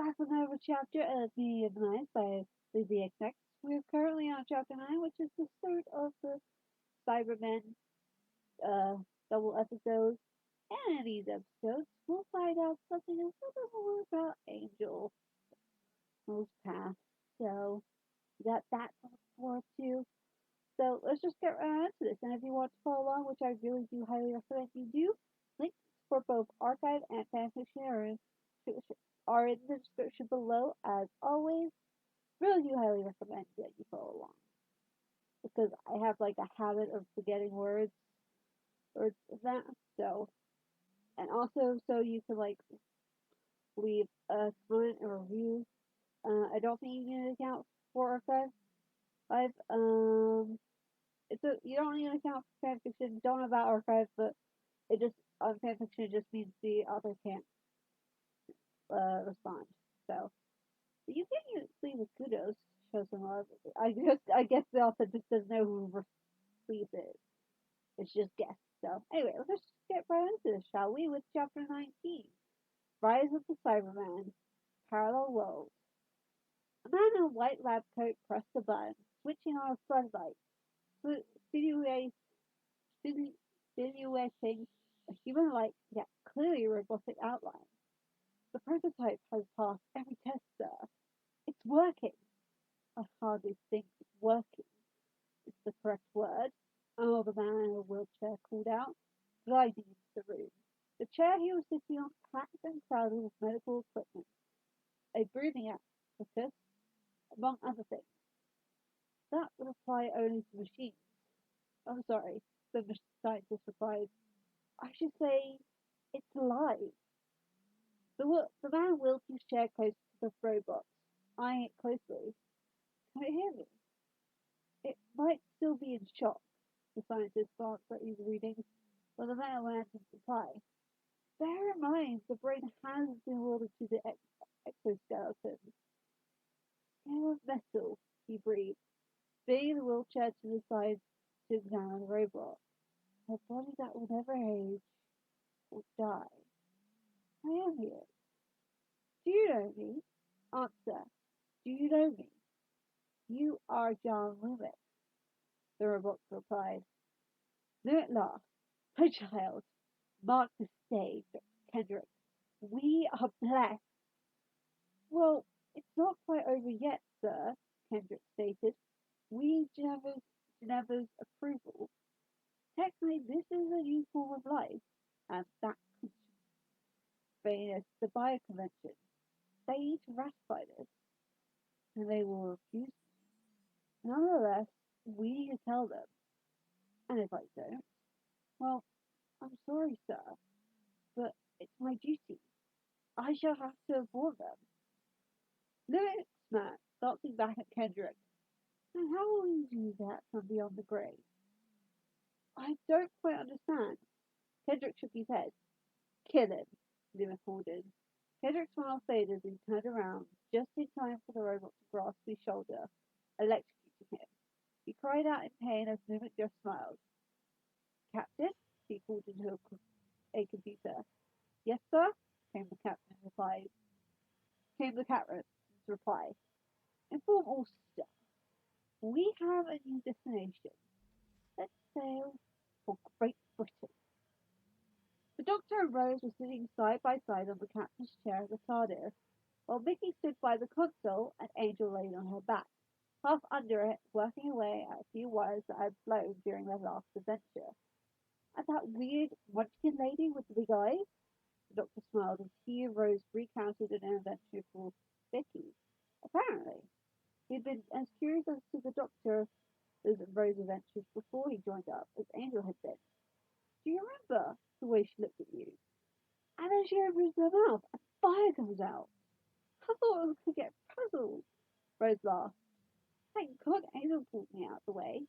back with another chapter of Meaning of the Mind by LizzeXX. We're currently on chapter 9, which is the start of the Cybermen uh, double episodes. And in these episodes, we'll find out something a little more about Angel's past. So, we got that to look forward to. So, let's just get right into this. And if you want to follow along, which I really do highly recommend you do, links for both archive and fanfiction are in the description below. As always, really do highly recommend that you follow along because I have like a habit of forgetting words of that. So, and also so you can like leave a comment or review. I don't think you need an account for archive. I've you don't need an account for fanfiction. Don't know about archive, but it just on fanfiction it just means the author can't respond. So you can leave a kudos, show some love. I guess the author just doesn't know who release it. It's just guess. So anyway, let's just get right into this, shall we? With chapter 19, Rise of the Cyberman, Parallel Worlds. A man in a white lab coat pressed a button, switching on a floodlight, silhouetting a human-like yet clearly robotic outline. The prototype has passed every test, sir. It's working. I hardly think working is the correct word. Oh, the man in a wheelchair called out, gliding into the room. The chair he was sitting on packed and crowded with medical equipment, a breathing apparatus, among other things. That would apply only to machines. Oh, sorry, the scientist replied. I should say it's alive. The man wheeled his chair closer to the robot, eyeing it closely. Can it hear me? It might still be in shock. The scientist glanced at his readings, but the man went to reply. Bear in mind, the brain has been ordered to the exoskeleton. Skin of metal, he breathed, spinning the wheelchair to the side to examine the robot. A body that will never age or die. I am here. Do you know me? Answer. Do you know me? You are John Loomis, the robot replied. Loomis laughed. My child, mark the stage, Kendrick. We are blessed. Well, it's not quite over yet, sir, Kendrick stated. We Genevra's approval. Technically, this is a new form of life, and that constrains the bioconvention. They need to ratify this, and they will refuse. Nonetheless, we need to tell them. And if I don't, well, I'm sorry, sir, but it's my duty. I shall have to inform them. Lyric smack, glancing back at Kendrick. And how will you do that from beyond the grave? I don't quite understand. Kendrick shook his head. Kill him, Loomis ordered. Kendrick's smile faded as he turned around, just in time for the robot to grasp his shoulder, electrocuting him. He cried out in pain as Loomis just smiled. Captain? He called into a computer. Yes, sir? Came the captain's reply. Inform all staff. We have a new destination. Let's sail for Great Britain. The doctor and Rose were sitting side by side on the captain's chair of the TARDIS, while Mickey stood by the console and Angel lay on her back, half under it, working away at a few wires that had blown during their last adventure. And that weird munchkin lady with the big eyes? The doctor smiled as he and Rose recounted an adventure for Vicky. Apparently, he'd been as curious as to the doctor's Rose's adventures before he joined up as Angel had been. Do you remember the way she looked at you? And then she opens her mouth and fire comes out. I thought I was going to get puzzled. Rose laughed. Thank God Angel pulled me out of the way.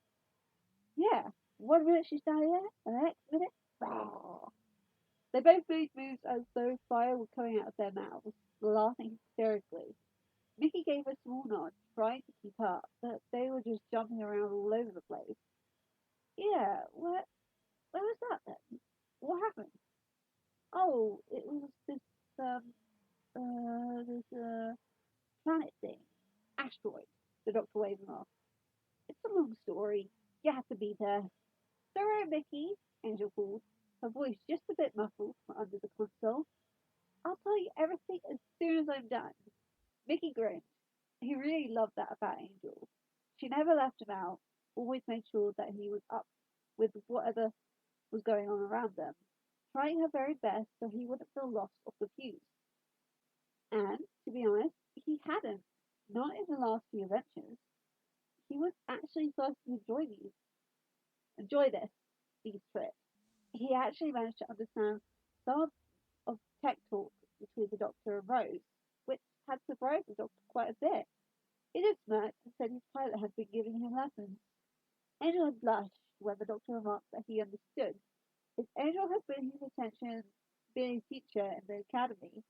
Yeah, 1 minute she's standing there, and the next minute, rah. They both made moves as though fire were coming out of their mouths, laughing hysterically. Mickey gave a small nod, trying to keep up, but they were just jumping around all over the place. Yeah, where was that then? What happened? Oh, it was this There's a planet thing. Asteroid. The doctor waved him off. It's a long story. You have to be there. Sorry, Mickey, Angel called, her voice just a bit muffled from under the console. I'll tell you everything as soon as I'm done. Mickey grinned. He really loved that about Angel. She never left him out, always made sure that he was up with whatever was going on around them, trying her very best so he wouldn't feel lost or confused. And, to be honest, he hadn't. Not in the last few adventures. He was actually starting to enjoy these trips. He actually managed to understand some of tech talk between the Doctor and Rose, which had surprised the Doctor quite a bit. He just smirked and said his pilot had been giving him lessons. Angel had blushed when the Doctor remarked that he understood. If Angel had been his teacher in the academy,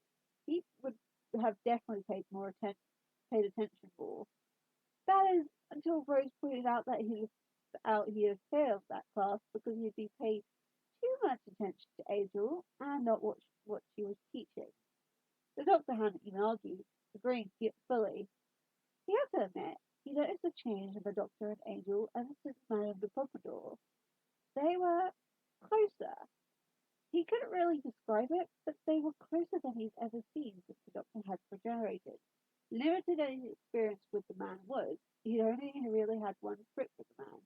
he would have definitely paid attention more. That is, until Rose pointed out that he had failed that class because he had been paid too much attention to Angel and not what she was teaching. The Doctor hadn't even argued, agreeing fully. He had to admit, he noticed a change in the Doctor and Angel ever since Madame de Pompadour. They were closer. He couldn't really describe it, but they were closer than he'd ever seen since the Doctor had regenerated. Limited as his experience with the man was, he'd only really had one trip with the man,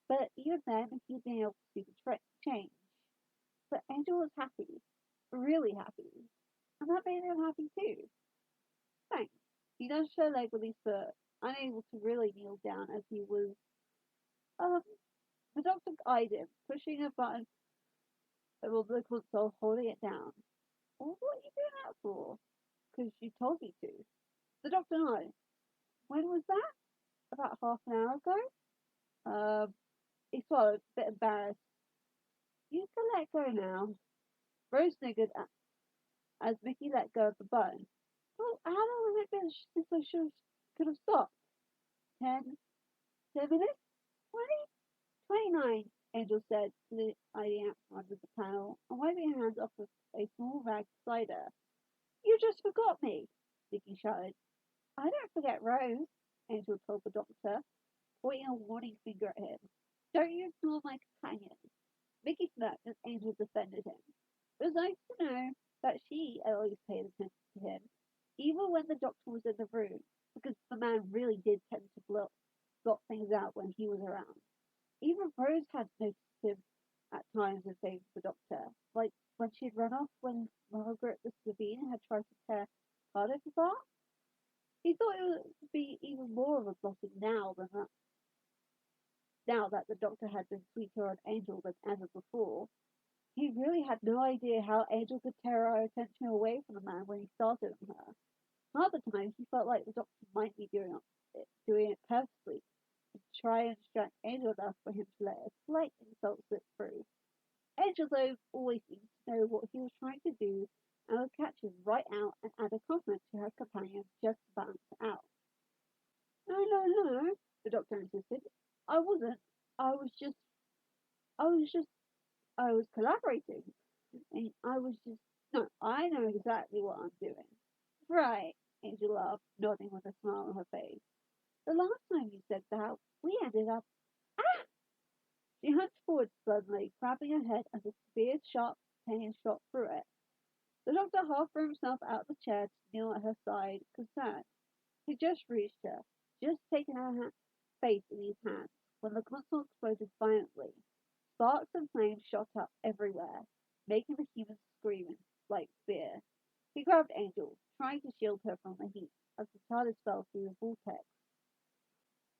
but even then he'd been able to see the change. But Angel was happy, really happy, and that made him happy too. Thanks. He nudged her leg with his foot, unable to really kneel down as he was. Um, the Doctor eyed him, pushing a button of the console, holding it down. Well, what are you doing that for? Because you told me to. The Doctor nodded. When was that? About half an hour ago? He swallowed, a bit embarrassed. You can let go now. Rose sniggered as Mickey let go of the button. Well, how long has it been since I could have stopped? 10 minutes? 20? 29, Angel said, sliding out from under the panel and wiping her hands off with a small rag beside her. You just forgot me, Mickey shouted. I don't forget Rose, Angel told the Doctor, pointing a warning finger at him. Don't you ignore my companion. Mickey smirked as Angel defended him. It was nice to know that she at least paid attention to him, even when the Doctor was in the room, because the man really did tend to block things out when he was around. Even Rose had noticed him at times in favour of the Doctor, like when she had run off when Margaret the Slovene had tried to tear Cardiff apart. He thought it would be even more of a blessing now that the Doctor had been sweeter on Angel than ever before. He really had no idea how Angel could tear her attention away from the man when he started on her. Half the time, he felt like the Doctor might be doing it purposely to try and distract Angel enough for him to let a slight insult slip through. Angel, though, always seemed to know what he was trying to do and would catch him right out and add a compliment to her companion just to balance it out. No, no, no, the Doctor insisted. I wasn't. I was just, I was just, I was collaborating. And I was just, no, I know exactly what I'm doing. Right, Angel laughed, nodding with a smile on her face. The last time you said that, we ended up. Ah! She hunched forward suddenly, grabbing her head as a spear sharp pain shot through it. The Doctor half threw himself out of the chair to kneel at her side, concerned. He just reached her, just taken her face in his hands, when the console exploded violently. Sparks and flames shot up everywhere, making the humans scream in like fear. He grabbed Angel, trying to shield her from the heat, as the TARDIS fell through the vortex.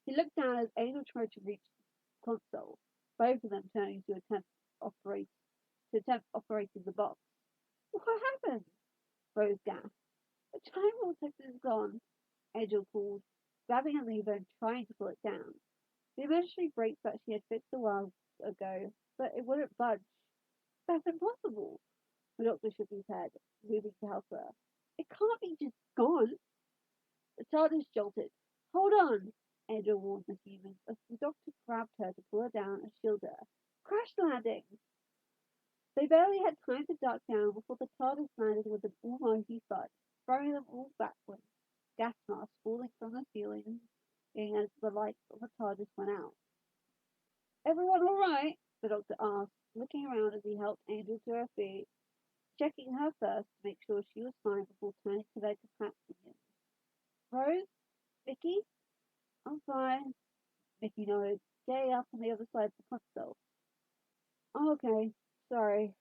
He looked down as Angel tried to reach the console, both of them turning to attempt operating the box. What happened? Rose gasped. The time vortex is gone, Angel called, grabbing a lever and trying to pull it down. The imaginary brake that she had fixed a while ago, but it wouldn't budge. That's impossible. The Doctor shook his head, moving to help her. It can't be just gone. The TARDIS jolted. Hold on, Angel warned the humans as the Doctor grabbed her to pull her down and shield her. Crash landing! They barely had time to duck down before the TARDIS landed with an almighty thud. throwing them all backwards, gas masks falling from the ceiling as the lights of the TARDIS went out. Everyone all right? The doctor asked, looking around as he helped Angel to her feet, checking her first to make sure she was fine before turning to their companions. Rose? Vicky? I'm fine. Vicky nodded, getting up on the other side of the console. Oh, okay, sorry.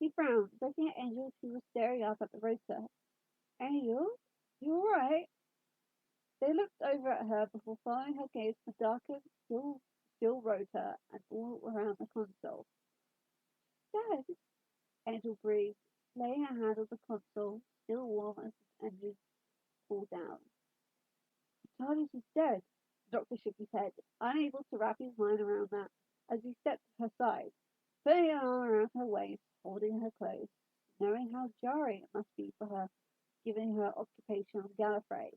He frowned, looking at Angel who was staring up at the rotor. Angel? You alright? They looked over at her before following her gaze to the darkened, still rotor and all around the console. Dad, Angel breathed, laying her hand on the console, still warm as the engine cooled down. The TARDIS is dead. The doctor shook his head, unable to wrap his mind around that, as he stepped to her side, putting an arm around her waist, holding her close, knowing how jarring it must be for her, given her occupation on Gallifrey.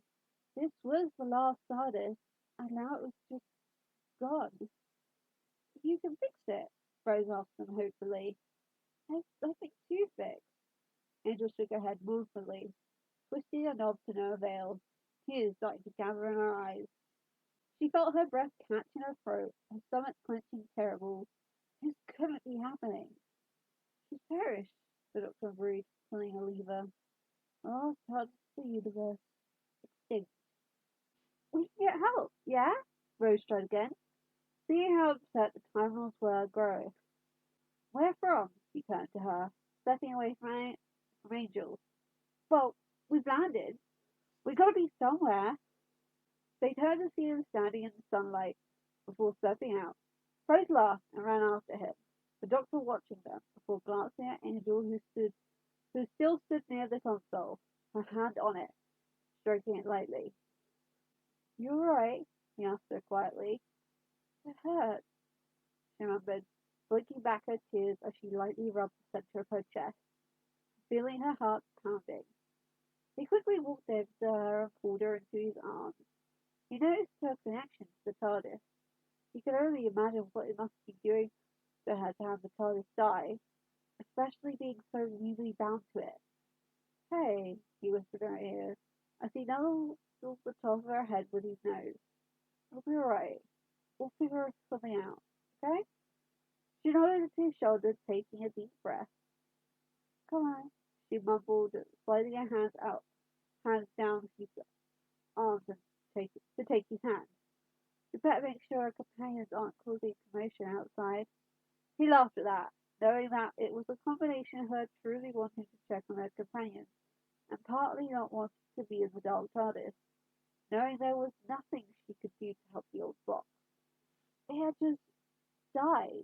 This was the last TARDIS, and now it was just gone. You can fix it, Rose asked them hopefully. There's nothing to fix. Angel shook her head mournfully, twisting her knob to no avail, tears starting to gather in her eyes. She felt her breath catch in her throat, her stomach clenching terrible. This couldn't be happening. She's perished, the doctor breathed, pulling a lever. The last TARDIS of the universe. Extinct. We can get help, yeah? Rose tried again, seeing how upset the Time were growing. Where from? He turned to her, stepping away from Angel. Well, we've landed. We gotta be somewhere. They turned to see him standing in the sunlight before stepping out. Rose laughed and ran after him, the doctor watching them before glancing at Angel who still stood near the console, her hand on it, stroking it lightly. You alright? He asked her quietly. It hurts, she remembered, blinking back her tears as she lightly rubbed the center of her chest, feeling her heart pounding. He quickly walked over to her and pulled her into his arms. He noticed her connection to the TARDIS. He could only imagine what it must be doing to her to have the TARDIS die, especially being so newly bound to it. Hey, he whispered in her ear, as he nuzzled the top of her head with his nose. It'll be alright. We'll figure something out, okay? She nodded to his shoulder, taking a deep breath. Come on, she mumbled, sliding her hands down his arms to take his hand. You better make sure her companions aren't causing commotion outside. He laughed at that, knowing that it was a combination of her truly wanting to check on her companions and partly not wanting to be in the dark TARDIS, knowing there was nothing she could do to help the old box. It had just died.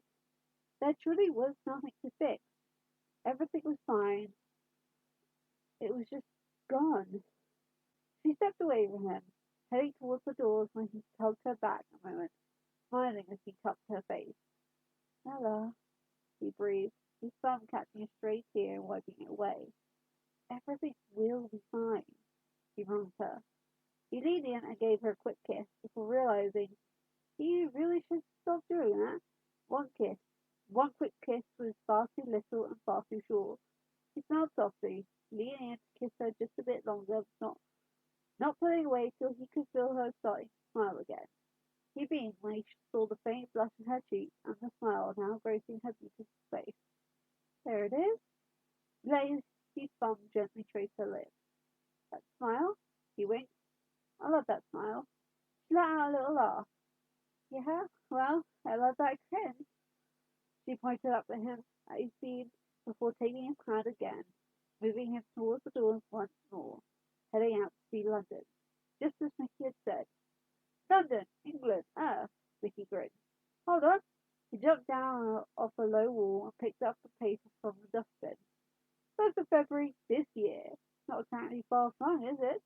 There truly was nothing to fix. Everything was fine. It was just gone. She stepped away from him, heading towards the doors when he tugged her back a moment, smiling as he cupped her face. Ella, he breathed, his thumb catching a stray tear and wiping it away. Everything will be fine, he promised her. He leaned in and gave her a quick kiss before realizing he really should stop doing that. One kiss. One quick kiss was far too little and far too short. He smiled softly, leaning in to kiss her just a bit longer, not pulling away till he could feel her starting to smile again. He beamed when he saw the faint blush in her cheeks and the smile now gracing her beautiful face. There it is. His thumb gently traced her lips. That smile? He winked. I love that smile. She let out a little laugh. Yeah, well, I love that grin. She pointed up at him at his feet before taking his hand again, moving him towards the door once more, heading out to see London, just as Mickey had said. London, England, Mickey grinned. Hold on. He jumped down off a low wall and picked up the paper from the dustbin. 1st of February this year. Not exactly far flung, is it?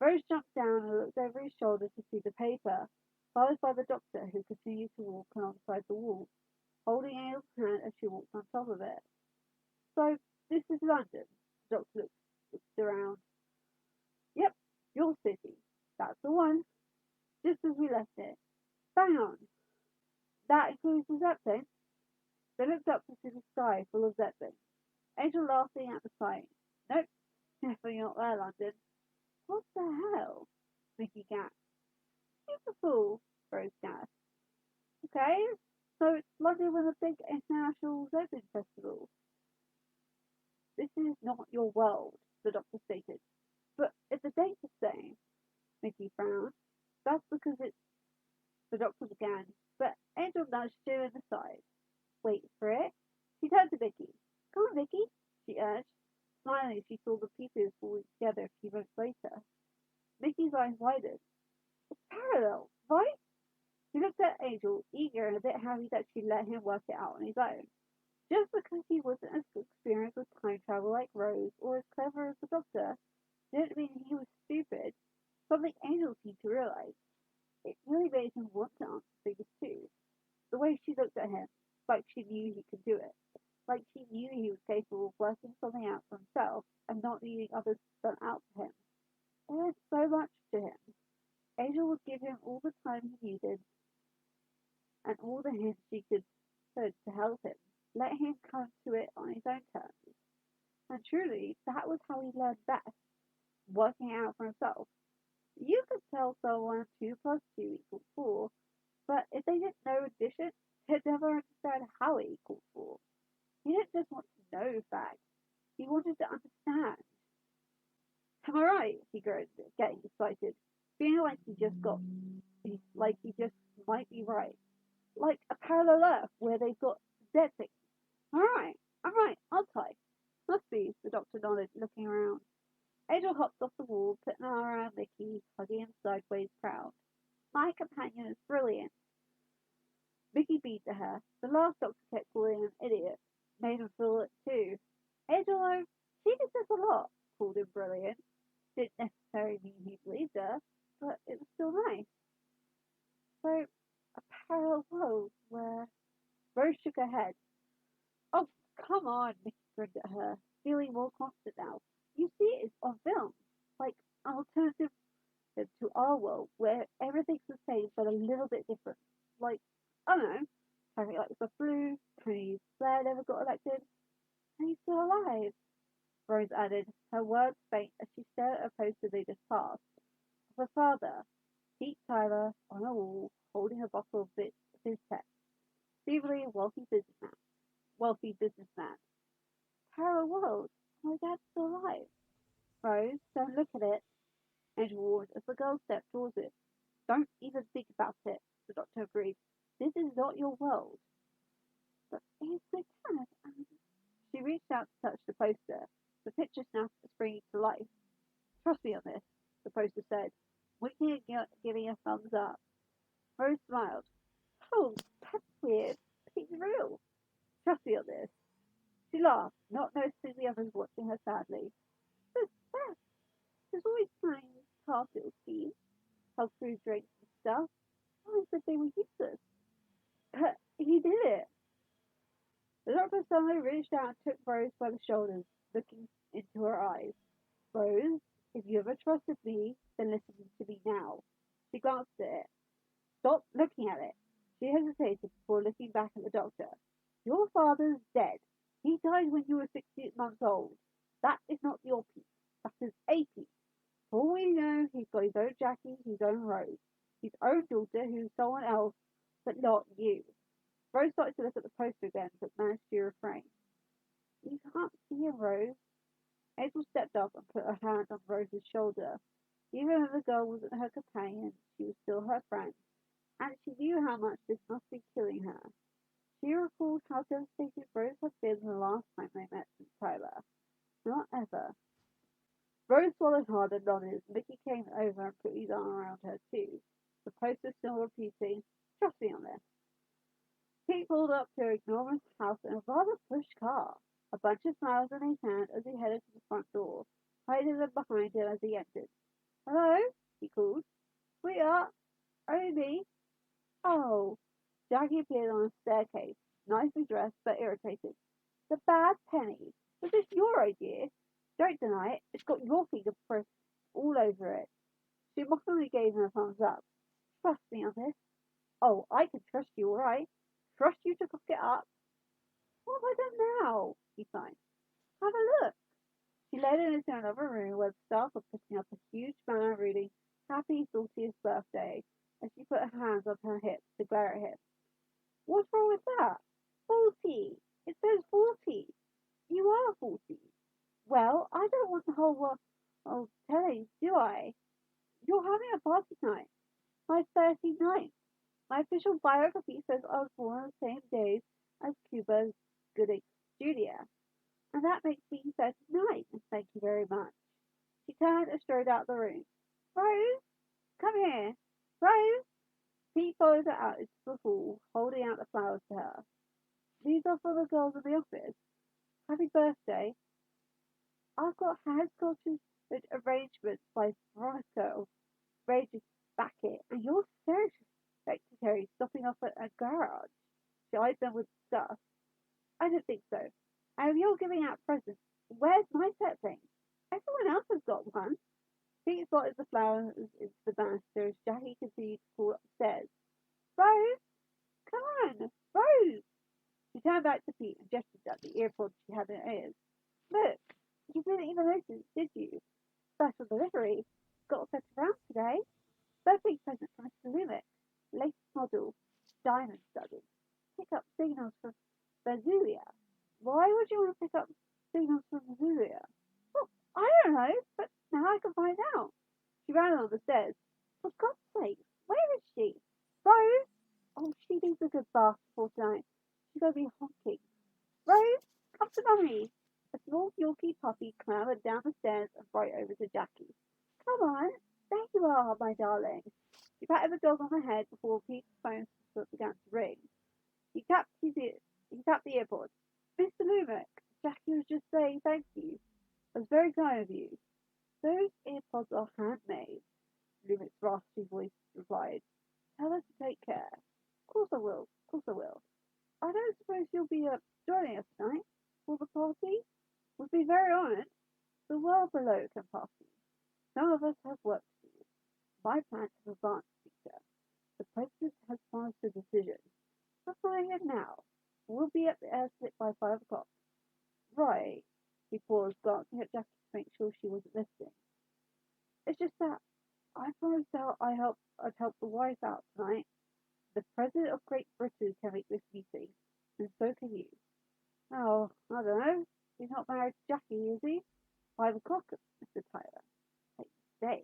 Rose jumped down and looked over his shoulder to see the paper, followed by the doctor, who continued to walk alongside the wall, holding Anne's hand as she walked on top of it. So, this is London. The doctor looked around. Yep, your city. That's the one. Just as we left it. Bang on. That includes the Zeppelin. They looked up to see the sky full of Zeppelin. Angel laughing at the sight. Nope, Definitely not there, London. What the hell? Mickey gasped. Beautiful, Rose gasped. Okay, so it's London with a big international Zebra festival. This is not your world, the doctor stated. But if the date's the same, Mickey frowned. That's because it's the doctor began, but Angel nudged her in the side. Wait for it. She turned to Vicky. Come on, Vicky, she urged. Smiling, she saw the pieces falling together a few moments later. Vicky's eyes widened. It's parallel, right? He looked at Angel, eager and a bit happy that she'd let him work it out on his own. Just because he wasn't as experienced with time travel like Rose or as clever as the Doctor didn't mean he was stupid. Something Angel seemed to realize. It really made him want to answer things too. The way she looked at him, like she knew he could do it. Like she knew he was capable of working something out for himself and not needing others to done out for him. It meant so much to him. Angel would give him all the time he needed and all the hints she could to help him. Let him come to it on his own terms. And truly, that was how he learned best, working out for himself. You could tell someone 2 plus 2 equals 4, but if they didn't know addition, they'd never understand how it equals 4. He didn't just want to know facts, he wanted to understand. Am I right? He groaned, getting excited, feeling like he just might be right. Like a parallel Earth where they've got dead things. All right, I'll try. Must be, the doctor nodded, looking around. Angel hopped off the wall, putting an arm around Mickey, hugging him sideways, proud. My companion is brilliant. Mickey beamed at her. The last doctor kept calling him an idiot. Made him feel it too. Angel, though, she did this a lot, called him brilliant. Didn't necessarily mean he believed her, but it was still nice. So, a parallel world where Rose shook her head. Oh, come on, Mickey grinned at her, feeling more confident now. You see it on film, like an alternative to our world, where everything's the same but a little bit different. Like, I don't know, something like the flu, Tony Blair never got elected, and he's still alive. Rose added, her words faint as she stared at a poster they just passed. Of her father, Pete Tyler, on a wall, holding a bottle of bits of his pet. Seemingly a wealthy businessman. Parallel world. My dad's still alive. Rose, don't look at it, Angel warned as the girl stepped towards it. Don't even think about it, the doctor agreed. This is not your world. But it's my dad. She reached out to touch the poster. The picture snapped springing to life. Trust me on this, the poster said, winking and giving a thumbs up. Rose smiled. Oh, that's weird. He's real. Trust me on this. She laughed, not noticing the others watching her sadly. But Beth, there's always trying past little schemes, help through drinks and stuff. I said they were useless. But he did it. The doctor suddenly reached out and took Rose by the shoulders, looking into her eyes. Rose, if you ever trusted me, then listen to me now. She glanced at it. Stop looking at it. She hesitated before looking back at the doctor. Your father's dead. He died when you were 16 months old. That is not your Pete. That is a Pete. For all we know, he's got his own Jackie, his own Rose, his own daughter who's someone else, but not you. Rose started to look at the poster again, but managed to refrain. You can't see him, Rose. April stepped up and put her hand on Rose's shoulder. Even though the girl wasn't her companion, she was still her friend, and she knew how much this must be killing her. She recalled how devastated Rose had been the last time they met since Tyler. Not ever. Rose swallowed hard and nodded. Mickey came over and put his arm around her too. The poster still repeating, trust me on this. Pete pulled up to an enormous house in a rather plush car. A bunch of smiles in his hand as he headed to the front door, hiding them behind him as he entered. Hello? He called. Sweetheart? Only me? Oh. Jackie appeared on a staircase, nicely dressed but irritated. The bad penny. Was this your idea? Don't deny it. It's got your fingerprints all over it. She mockingly gave him a thumbs up. Trust me on this. Oh, I can trust you, all right. Trust you to cook it up. What have I done now? He sighed. Have a look. She led her into another room where the staff were putting up a huge banner reading Happy 40th Birthday as she put her hands on her hips to glare at him. What's wrong with that? 40! It says 40! You are 40! Well, I don't want the whole world telling, do I? You're having a party tonight. My 39th. My official biography says I was born on the same day as Cuba's Gooding Jr., and that makes me 39. Thank you very much. She turned and strode out the room. Rose, come here. Rose! Pete followed her out into the hall, holding out the flowers to her. These are for the girls in the office. Happy birthday. I've got hand sculptures with arrangements by Veronica of Rage's Backett, and your secretary stopping off at a garage. She eyed them with disgust. I don't think so. And if you're giving out presents, where's my set thing? Everyone else has got one. Pete spotted the flowers into the banister as Jackie continued to call upstairs. Rose! Come on! Rose! She turned back to Pete and gestured at the earpods she had in her ears. Look! You didn't even notice, did you? Special delivery. Got sent around today. Birthday present from Mr. Lumick. Latest model. Diamond studded. Pick up signals from Bazulia. Why would you want to pick up signals from Bazulia? Well, I don't know, but now I can find out. She ran on the stairs. For God's sake, where is she? Rose! Oh, she needs a good bath before tonight. She's going to be honking. Rose, come to Mummy. A small Yorkie puppy clambered down the stairs and right over to Jackie. Come on, there you are, my darling. She patted the dog on the head before Pete's phone began to ring. He tapped the earpod. Mr. Lumick, Jackie was just saying thank you. It was very kind of you. Those earpods are handmade, Lumick's raspy voice replied. Tell her to take care. Of course I will. Of course I will. I don't suppose you'll be joining us tonight for the party? We'd be very honoured. The world below can party. Some of us have work to do. My plans have advanced, Peter. The President has passed a decision. We're flying in now. We'll be at the airstrip by 5 o'clock. Right. He paused, glancing at Jackie to make sure she wasn't listening. It's just that I promised her I'd help the wife out tonight. The President of Great Britain can make this meeting, and so can you. Oh, I don't know. He's not married to Jackie, is he? 5 o'clock, Mr. Tyler. Like you say.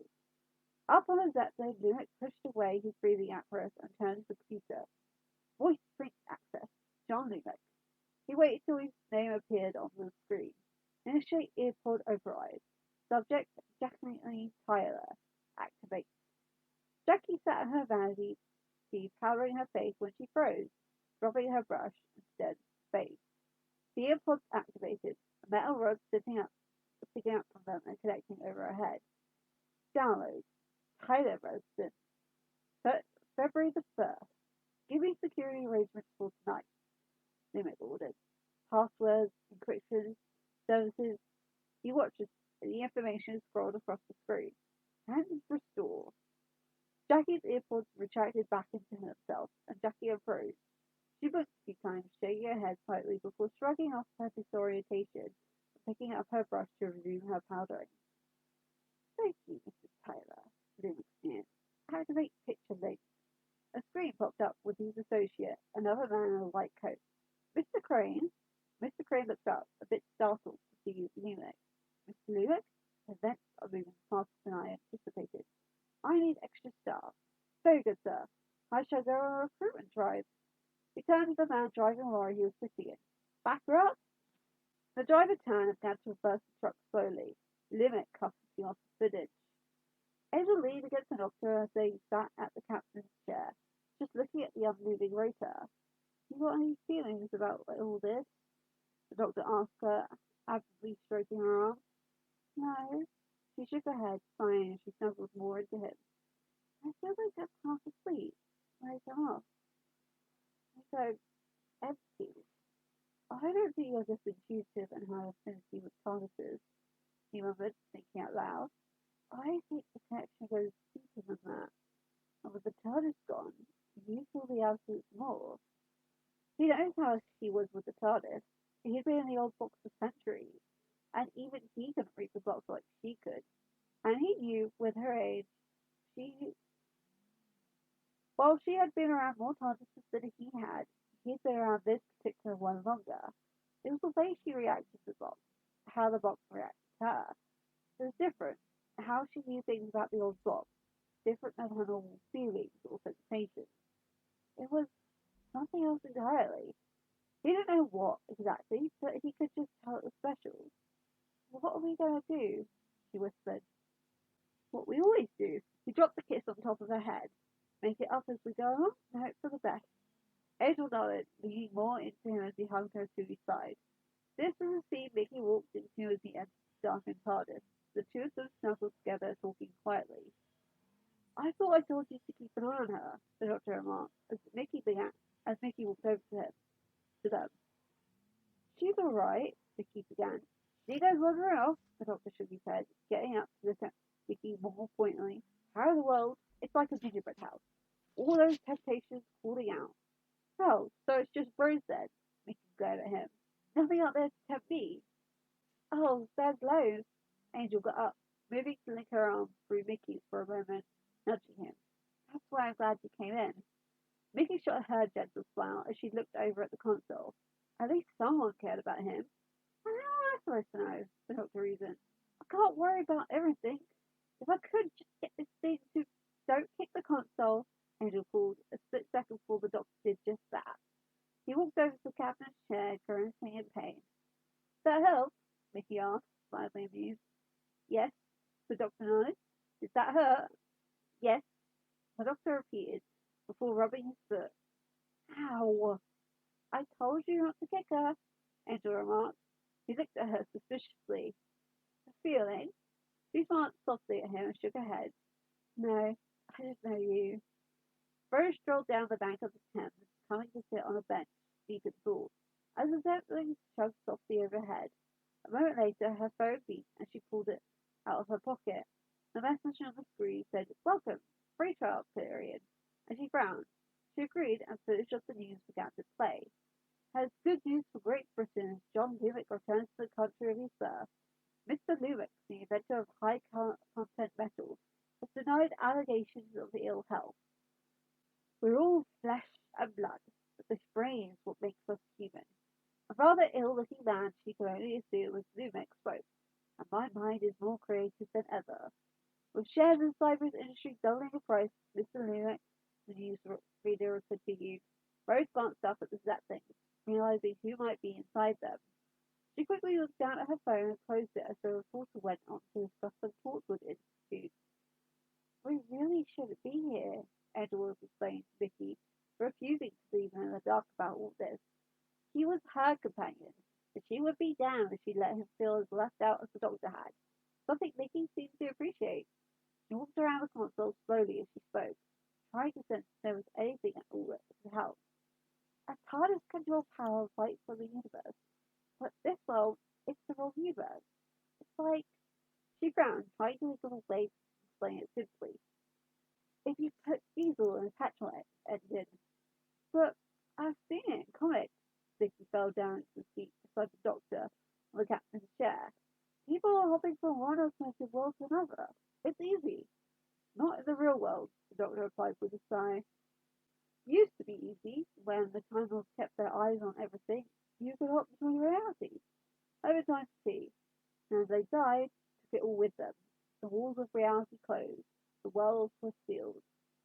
Up on his Zeppelin, Lumick pushed away his breathing apparatus and turned to the computer. Voice print access. John Lumick. He waited till his name appeared on the screen. Initiate earpod override. Subject, Jacqueline Tyler. Activate. Jackie sat on her vanity, powdering her face when she froze, dropping her brush instead space. The earpods activated, a metal rod sticking up from them and connecting over her head. Download. Tyler resident. February the 1st. Give me security arrangements for tonight. Limit ordered. Passwords, encryption, services. You watch as the information scrolled across the screen. And restore. Jackie's earpods retracted back into herself, and Jackie uprose. She blinked a few times, shaking her head slightly before shrugging off her disorientation and picking up her brush to resume her powdering. Thank you, Mrs. Tyler, Lumick sneered. Activate picture link. A screen popped up with his associate, another man in a white coat. Mr. Crane? Mr. Crane looked up, a bit startled to see Lumick. Mr. Lumick? Events are moving faster than I anticipated. I need extra staff. Very good, sir. I shall go on a recruitment drive. He turned to the man driving the lorry he was sitting in. Back her up! The driver turned and began to reverse the truck slowly. Lumick cuffing off the footage. Edward leaned against the doctor as they sat at the captain's chair, just looking at the unmoving rotor. You got any feelings about all this? The doctor asked her, absently stroking her arm. No. She shook her head, sighing as she snuggled more into him. I feel like I'm half asleep. When I come off, I go empty. I don't think you're just intuitive and have affinity with TARDISes, he murmured, thinking out loud. I think the connection goes deeper than that. And with the TARDIS gone, you feel the absence more. He knows how he was with the TARDIS. He'd been in the old box for centuries. and even he couldn't read the blocks like she could. And he knew, with her age, she, while she had been around more TARDISes than he had, he'd been around this particular one longer. It was the way she reacted to the box, how the box reacted to her. It was different. How she knew things about the old box, different than her normal feelings or sensations. It was something else entirely. He didn't know what exactly, but he could just tell it was special. "What are we going to do?" she whispered. "What we always do." He dropped the kiss on top of her head. "Make it up as we go along, and hope for the best." Angel nodded, leaning more into him as he hugged her to his side. This was the scene Mickey walked into as he entered the darkened TARDIS. The two of them snuggled together, talking quietly. "I thought I told you to keep an eye on her," the doctor remarked, as Mickey walked over to them. "She's all right," Mickey began. "She goes wandering off," the doctor shook his head, getting up to look at Mickey more pointedly. "How in the world? It's like a gingerbread house. All those temptations calling out." "Oh, so it's just Rose then?" Mickey glared at him. "Nothing out there to tempt me?" "Oh, there's loads." Angel got up, moving to link her arm through Mickey's for a moment, nudging him. "That's why I'm glad you came in." Mickey shot her a gentle smile as she looked over at the console. At least someone cared about him. "And how am I supposed to know?" the doctor reasoned. "I can't worry about everything. If I could just get this thing to—" "Don't kick the console," Angel called, a split second before the doctor did just that. He walked over to the cabinet's chair, grimacing in pain. "That help?" Mickey asked, slightly amused. "Yes," the doctor nodded. "Did that hurt?" "Yes," the doctor repeated, before rubbing his foot. "Ow!" "I told you not to kick her," Angel remarked. He looked at her suspiciously. "A feeling?" She smiled softly at him and shook her head. "No, I just know you." Rose strolled down the bank of the Thames, coming to sit on a bench, deep in thought, as the Zeppelin chugged softly overhead. A moment later her phone beeped and she pulled it out of her pocket. The message on the screen said, "Welcome, free trial period," and she frowned. She agreed, and footage of the news began to play. "Has good news for Great Britain as John Lumick returns to the country of his birth. Mr. Lumick, the inventor of high-content metals, has denied allegations of ill health. We're all flesh and blood, but this brain is what makes us human." A rather ill-looking man she could only assume was Lumick spoke, "and my mind is more creative than ever. With shares in Cyber's industry doubling in price, Mr. Lumick," the newsreader continued. Rose glanced up at the Zeppelins, realizing who might be inside them. She quickly looked down at her phone and closed it as the reporter went on to discuss the Portwood Institute. "We really shouldn't be here," Edward was explaining to Vicky, refusing to leave him in the dark about all this. He was her companion, and she would be damned if she let him feel as left out as the doctor had, something Vicky seemed to appreciate. She walked around the console slowly as she spoke, trying to sense if there was anything at all that could help. "A TARDIS can draw power right from the universe, but this world, it's the wrong universe. It's like—" She frowned, trying to think of a way to explain it simply. "If you put diesel in a petrol engine." "But I've seen it in comics." Vicky fell down into the seat beside the doctor on the captain's chair. "People are hopping from one alternative world to another. It's easy." "Not in the real world," the doctor replied with a sigh. "Used to be easy, when the Time Lords kept their eyes on everything. You could hop between realities. Over time to see. And as they died, took it all with them. The walls of reality closed. The worlds were sealed.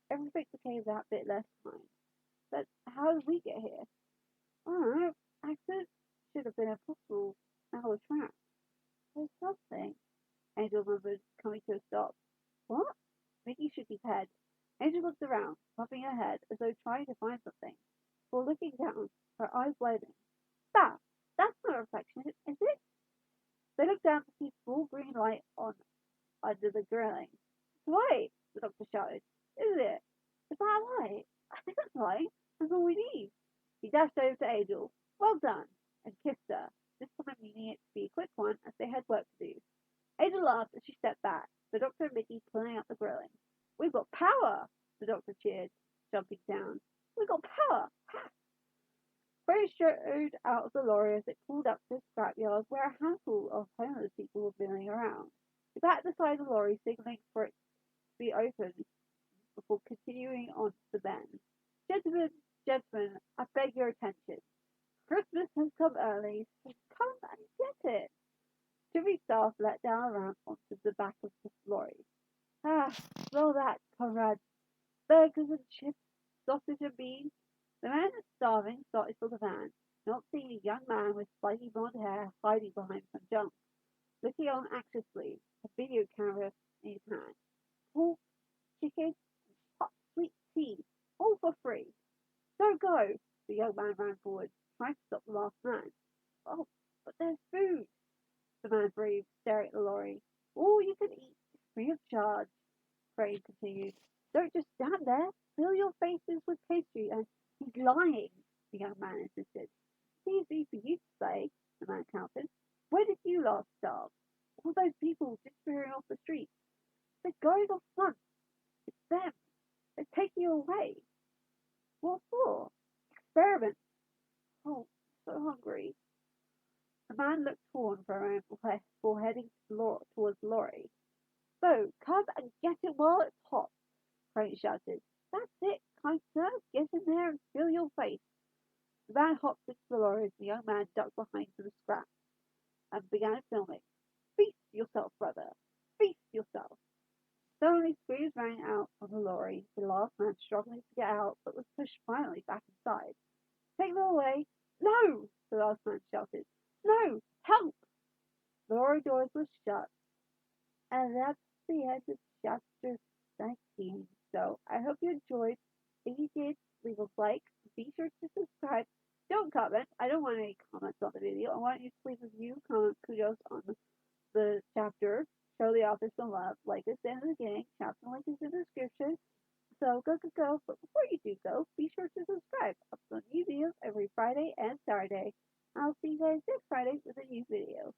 Everything became that bit less time. But how did we get here?" "I don't know. Accident should have been impossible. Now we're trapped." "There's something," Angel murmured, coming to a stop. "What?" Mickey shook his head. Angel looked around, puffing her head as though trying to find something. Before looking down, her eyes widened. "That! That's not a reflection, is it?" They looked down to see small green light on under the grilling. "It's light!" the doctor shouted. "Isn't it? Is that a light? I think it's light. That's all we need." He dashed over to Angel. "Well done," and kissed her, this time meaning it to be a quick one as they had work to do. Angel laughed as she stepped back, the doctor and Mickey pulling up the grilling. "We've got power!" the doctor cheered, jumping down. "We've got power! Ha!" Freddie strode out of the lorry as it pulled up to a scrapyard where a handful of homeless people were milling around. He patted the side of the lorry, signaling for it to be opened before continuing on to the bend. Gentlemen, gentlemen, I beg your attention. Christmas has come early, so come and get it. Jimmy staff let down a ramp onto the back of the lorry. Ah, smell that, comrades. Burgers and chips, sausage and beans. The man that's starving started for the van, not seeing a young man with spiky blonde hair hiding behind some junk, looking on anxiously, a video camera in his hand. Pork, chicken, hot sweet tea, all for free. Don't go! The young man ran forward, trying to stop the last man. Oh, but there's food, the man breathed, staring at the lorry. All you can eat, free of charge, Crane continued. Don't just stand there. Fill your faces with pastry and he's lying, the young man insisted. It's easy for you to say, the man countered. Where did you last starve? All those people disappearing off the street. They're going off front. It's them. They're taking you away. What for? Experiment. Oh, so hungry. The man looked torn for a moment before heading towards the lorry. So, come and get it while it's hot, Crane shouted. That's it, kind sir. Get in there and fill your face. The man hopped into the lorry as the young man ducked behind some scraps and began filming. Feast yourself, brother. Feast yourself. Suddenly screams rang out from the lorry, the last man struggling to get out but was pushed finally back inside. Take them away. No! The last man shouted. No! Help! The lorry doors were shut. And that's the end of chapter 19. So I hope you enjoyed. If you did, leave a like. Be sure to subscribe. Don't comment. I don't want any comments on the video. I want you to leave a review, comment, kudos on the chapter. Show the author some love. Like I said in the beginning, chapter link is in the description. So go, go, go. But before you do go, be sure to subscribe. I upload new videos every Friday and Saturday. I'll see you guys next Friday with a new video.